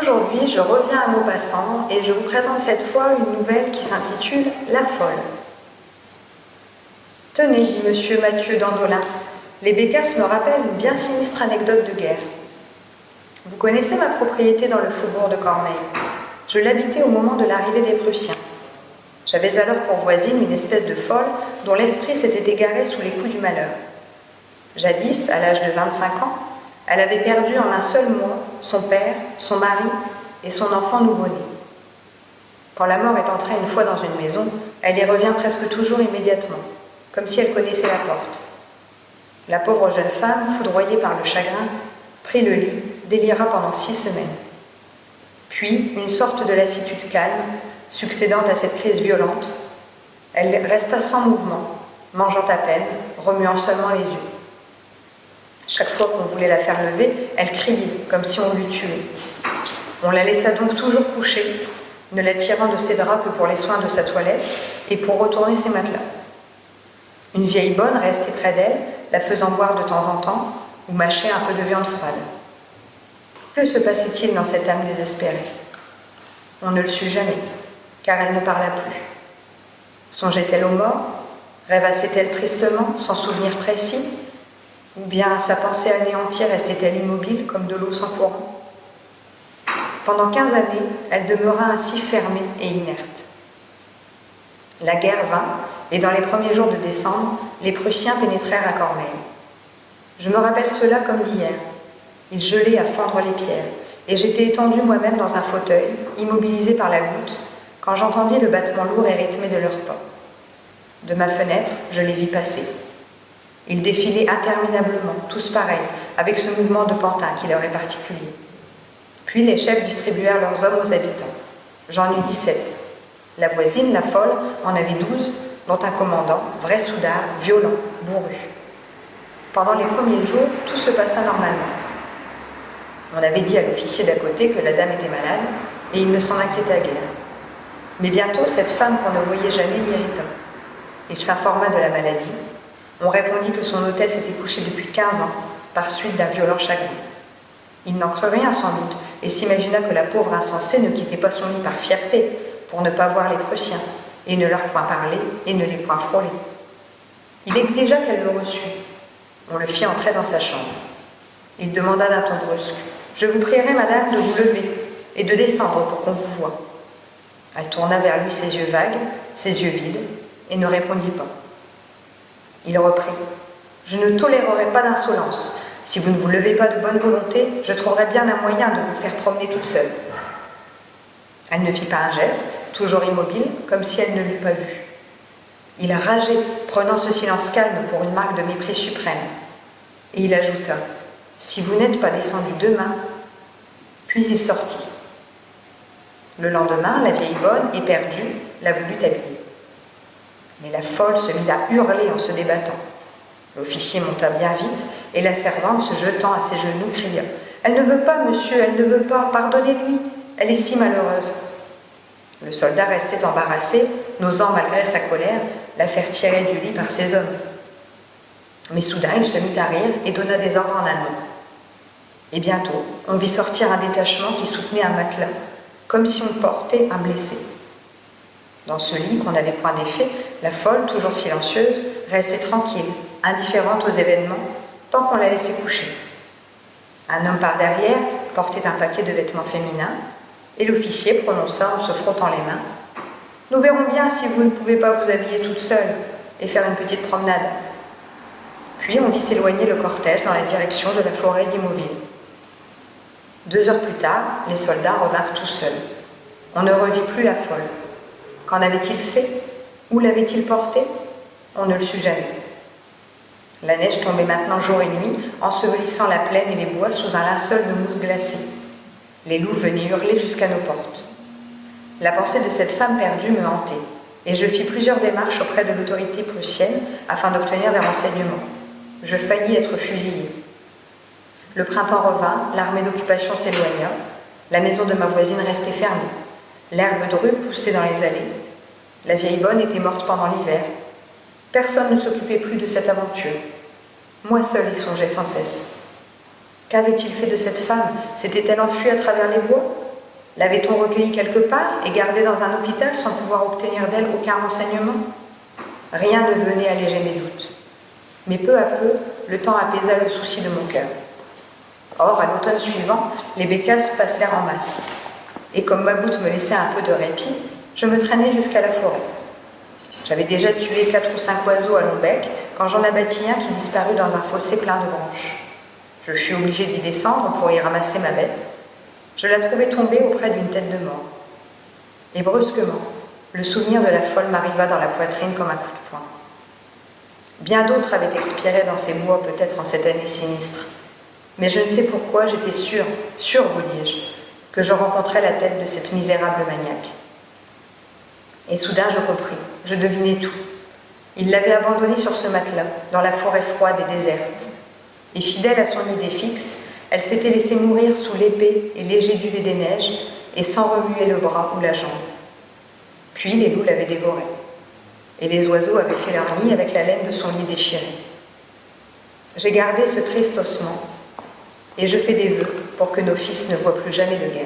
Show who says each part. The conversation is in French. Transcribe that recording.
Speaker 1: Aujourd'hui, je reviens à Maupassant et je vous présente cette fois une nouvelle qui s'intitule « La folle ». Tenez, dit monsieur Mathieu Dandolin, les bécasses me rappellent une bien sinistre anecdote de guerre. Vous connaissez ma propriété dans le faubourg de Cormeilles. Je l'habitais au moment de l'arrivée des Prussiens. J'avais alors pour voisine une espèce de folle dont l'esprit s'était égaré sous les coups du malheur. Jadis, à l'âge de 25 ans, elle avait perdu en un seul mois son père, son mari et son enfant nouveau-né. Quand la mort est entrée une fois dans une maison, elle y revient presque toujours immédiatement, comme si elle connaissait la porte. La pauvre jeune femme, foudroyée par le chagrin, prit le lit, délira pendant 6 semaines. Puis, une sorte de lassitude calme, succédant à cette crise violente, elle resta sans mouvement, mangeant à peine, remuant seulement les yeux. Chaque fois qu'on voulait la faire lever, elle criait, comme si on l'eût tuée. On la laissa donc toujours couchée, ne la tirant de ses draps que pour les soins de sa toilette et pour retourner ses matelas. Une vieille bonne restait près d'elle, la faisant boire de temps en temps ou mâcher un peu de viande froide. Que se passait-il dans cette âme désespérée? On ne le sut jamais, car elle ne parla plus. Songeait-elle aux morts? Rêvassait-elle tristement, sans souvenir précis? Ou bien sa pensée anéantie restait-elle immobile comme de l'eau sans courant? Pendant 15 années, elle demeura ainsi fermée et inerte. La guerre vint, et dans les premiers jours de décembre, les Prussiens pénétrèrent à Cormeilles. Je me rappelle cela comme d'hier. Il gelait à fendre les pierres, et j'étais étendue moi-même dans un fauteuil, immobilisée par la goutte, quand j'entendis le battement lourd et rythmé de leurs pas. De ma fenêtre, je les vis passer. Ils défilaient interminablement, tous pareils, avec ce mouvement de pantin qui leur est particulier. Puis les chefs distribuèrent leurs hommes aux habitants. J'en eus 17. La voisine, la folle, en avait 12, dont un commandant, vrai soudard, violent, bourru. Pendant les premiers jours, tout se passa normalement. On avait dit à l'officier d'à côté que la dame était malade, et il ne s'en inquiéta guère. Mais bientôt, cette femme qu'on ne voyait jamais l'irrita. Il s'informa de la maladie. On répondit que son hôtesse était couchée depuis 15 ans, par suite d'un violent chagrin. Il n'en crut rien sans doute, et s'imagina que la pauvre insensée ne quittait pas son lit par fierté, pour ne pas voir les Prussiens, et ne leur point parler, et ne les point frôler. Il exigea qu'elle le reçût. On le fit entrer dans sa chambre. Il demanda d'un ton brusque: « Je vous prierai, madame, de vous lever, et de descendre pour qu'on vous voie. » Elle tourna vers lui ses yeux vagues, ses yeux vides, et ne répondit pas. Il reprit: « Je ne tolérerai pas d'insolence. Si vous ne vous levez pas de bonne volonté, je trouverai bien un moyen de vous faire promener toute seule. » Elle ne fit pas un geste, toujours immobile, comme si elle ne l'eût pas vu. Il rageait, prenant ce silence calme pour une marque de mépris suprême. Et il ajouta: « Si vous n'êtes pas descendu demain. » Puis il sortit. Le lendemain, la vieille bonne, éperdue, la voulut habiller. Mais la folle se mit à hurler en se débattant. L'officier monta bien vite, et la servante, se jetant à ses genoux, cria: « Elle ne veut pas, monsieur, elle ne veut pas, pardonnez-lui, elle est si malheureuse. » Le soldat restait embarrassé, n'osant, malgré sa colère, la faire tirer du lit par ses hommes. Mais soudain, il se mit à rire et donna des ordres en allemand. Et bientôt, on vit sortir un détachement qui soutenait un matelas, comme si on portait un blessé. Dans ce lit qu'on n'avait point défait, la folle, toujours silencieuse, restait tranquille, indifférente aux événements, tant qu'on la laissait coucher. Un homme par derrière portait un paquet de vêtements féminins, et l'officier prononça en se frottant les mains: « Nous verrons bien si vous ne pouvez pas vous habiller toute seule et faire une petite promenade. » Puis on vit s'éloigner le cortège dans la direction de la forêt d'Imoville. 2 heures plus tard, les soldats revinrent tout seuls. On ne revit plus la folle. Qu'en avait-il fait? Où l'avait-il porté? On ne le sut jamais. La neige tombait maintenant jour et nuit, ensevelissant la plaine et les bois sous un linceul de mousse glacée. Les loups venaient hurler jusqu'à nos portes. La pensée de cette femme perdue me hantait, et je fis plusieurs démarches auprès de l'autorité prussienne afin d'obtenir des renseignements. Je faillis être fusillée. Le printemps revint, l'armée d'occupation s'éloigna, la maison de ma voisine restait fermée. L'herbe drue poussait dans les allées. La vieille bonne était morte pendant l'hiver. Personne ne s'occupait plus de cette aventure. Moi seule y songeais sans cesse. Qu'avait-il fait de cette femme? S'était-elle enfuie à travers les bois? L'avait-on recueillie quelque part et gardée dans un hôpital sans pouvoir obtenir d'elle aucun renseignement? Rien ne venait alléger mes doutes. Mais peu à peu, le temps apaisa le souci de mon cœur. Or, à l'automne suivant, les bécasses passèrent en masse. Et comme Maboute me laissait un peu de répit, je me traînais jusqu'à la forêt. J'avais déjà tué 4 ou 5 oiseaux à long bec quand j'en abattis un qui disparut dans un fossé plein de branches. Je fus obligée d'y descendre pour y ramasser ma bête. Je la trouvai tombée auprès d'une tête de mort. Et brusquement, le souvenir de la folle m'arriva dans la poitrine comme un coup de poing. Bien d'autres avaient expiré dans ces bois peut-être en cette année sinistre. Mais je ne sais pourquoi j'étais sûre, vous dis-je, que je rencontrais la tête de cette misérable maniaque. Et soudain je compris, je devinai tout. Il l'avait abandonnée sur ce matelas, dans la forêt froide et déserte. Et fidèle à son idée fixe, elle s'était laissée mourir sous l'épais et léger duvet des neiges, et sans remuer le bras ou la jambe. Puis les loups l'avaient dévorée, et les oiseaux avaient fait leur nid avec la laine de son lit déchiré. J'ai gardé ce triste ossement, et je fais des vœux pour que nos fils ne voient plus jamais de guerre.